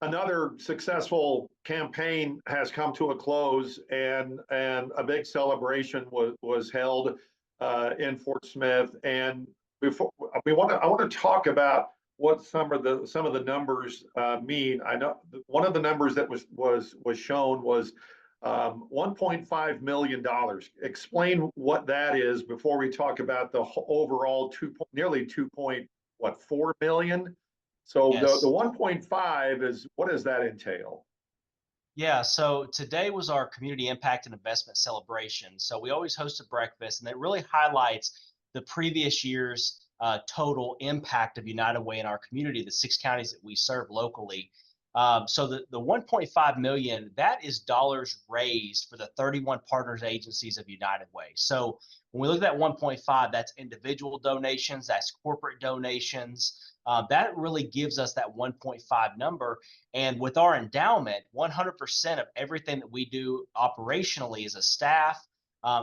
another successful campaign has come to a close, and a big celebration was held in Fort Smith. And before I want to talk about what some of the numbers mean. I know one of the numbers that was shown was $1.5 million. Explain what that is before we talk about the overall nearly 2.4 million. So Yes. the 1.5 is, what does that entail? Yeah, so today was our community impact and investment celebration. So we always host a breakfast, and it really highlights the previous year's total impact of United Way in our community, the 6 counties that we serve locally. So the 1.5 million, that is dollars raised for the 31 partners agencies of United Way. So when we look at that 1.5, that's individual donations, that's corporate donations. That really gives us that 1.5 number. And with our endowment, 100% of everything that we do operationally as a staff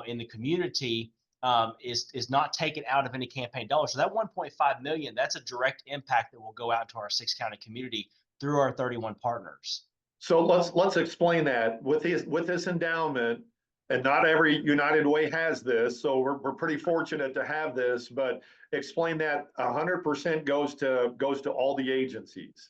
in the community is not taken out of any campaign dollars. So that 1.5 million, that's a direct impact that will go out to our 6 county community through our 31 partners. So let's explain that with this endowment. And not every United Way has this, so we're pretty fortunate to have this. But explain that 100% goes to all the agencies.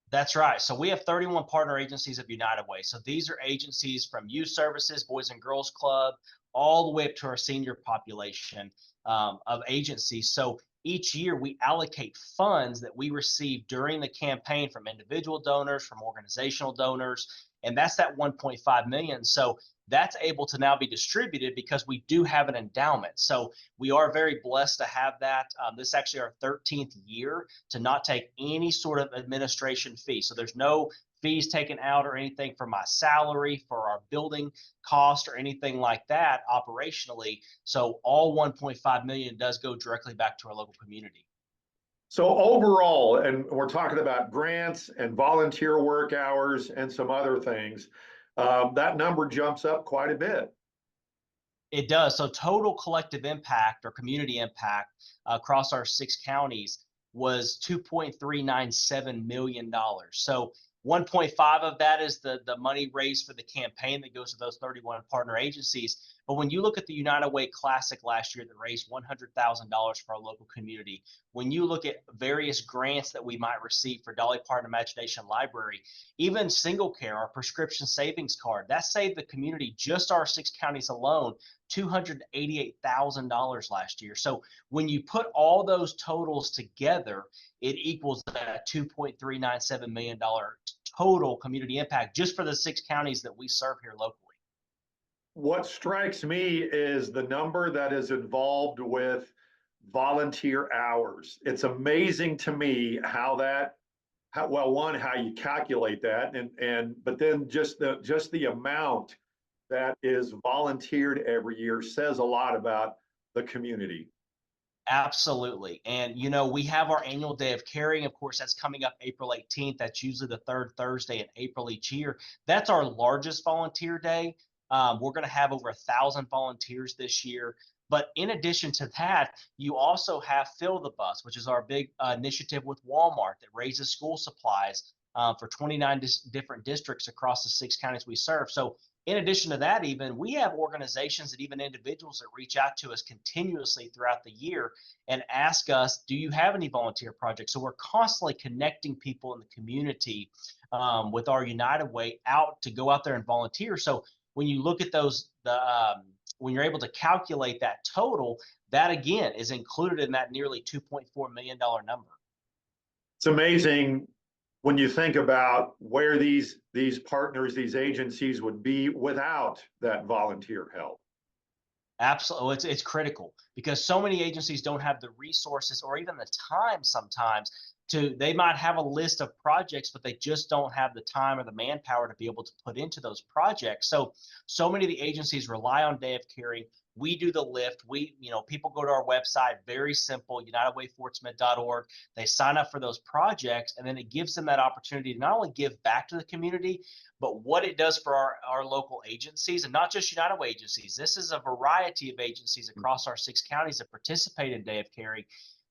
That's right. So we have 31 partner agencies of United Way. So these are agencies from youth services, Boys and Girls Club, all the way up to our senior population of agencies. So each year we allocate funds that we receive during the campaign from individual donors, from organizational donors, and that's that 1.5 million. So that's able to now be distributed because we do have an endowment. So we are very blessed to have that. This is actually our 13th year to not take any sort of administration fee. So there's no fees taken out or anything for my salary, for our building cost, or anything like that operationally. So all 1.5 million does go directly back to our local community. So overall, and we're talking about grants and volunteer work hours and some other things, that number jumps up quite a bit. It does. So total collective impact or community impact across our 6 counties was $2.397 million. So 1.5 of that is the money raised for the campaign that goes to those 31 partner agencies. But when you look at the United Way Classic last year that raised $100,000 for our local community, when you look at various grants that we might receive for Dolly Parton Imagination Library, even Single Care, our prescription savings card, that saved the community, just our 6 counties alone, $288,000 last year. So when you put all those totals together, it equals that $2.397 million total community impact just for the 6 counties that we serve here locally. What strikes me is the number that is involved with volunteer hours. It's amazing to me how you calculate that, but then just the amount that is volunteered every year says a lot about the community. Absolutely. And, you know, we have our annual Day of Caring. Of course, that's coming up April 18th. That's usually the 3rd Thursday in April each year. That's our largest volunteer day. We're going to have over 1,000 volunteers this year. But in addition to that, you also have Fill the Bus, which is our big initiative with Walmart that raises school supplies for 29 different districts across the 6 counties we serve. So in addition to that, even we have organizations and even individuals that reach out to us continuously throughout the year and ask us, do you have any volunteer projects? So we're constantly connecting people in the community with our United Way out to go out there and volunteer. So when you look at those, when you're able to calculate that total, that again is included in that nearly $2.4 million number. It's amazing when you think about where these partners, these agencies would be without that volunteer help. Absolutely. It's critical because so many agencies don't have the resources or even the time sometimes they might have a list of projects, but they just don't have the time or the manpower to be able to put into those projects. So many of the agencies rely on Day of Caring. We do the lift. People go to our website, very simple, unitedwayfortsmith.org. They sign up for those projects, and then it gives them that opportunity to not only give back to the community, but what it does for our local agencies, and not just United Way agencies. This is a variety of agencies across our 6 counties that participate in Day of Caring,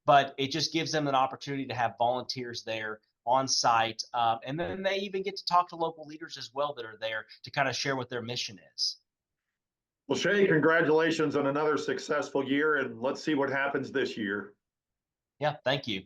but it just gives them an opportunity to have volunteers there on site. And then they even get to talk to local leaders as well that are there to kind of share what their mission is. Well, Shay, congratulations on another successful year, and let's see what happens this year. Yeah, thank you.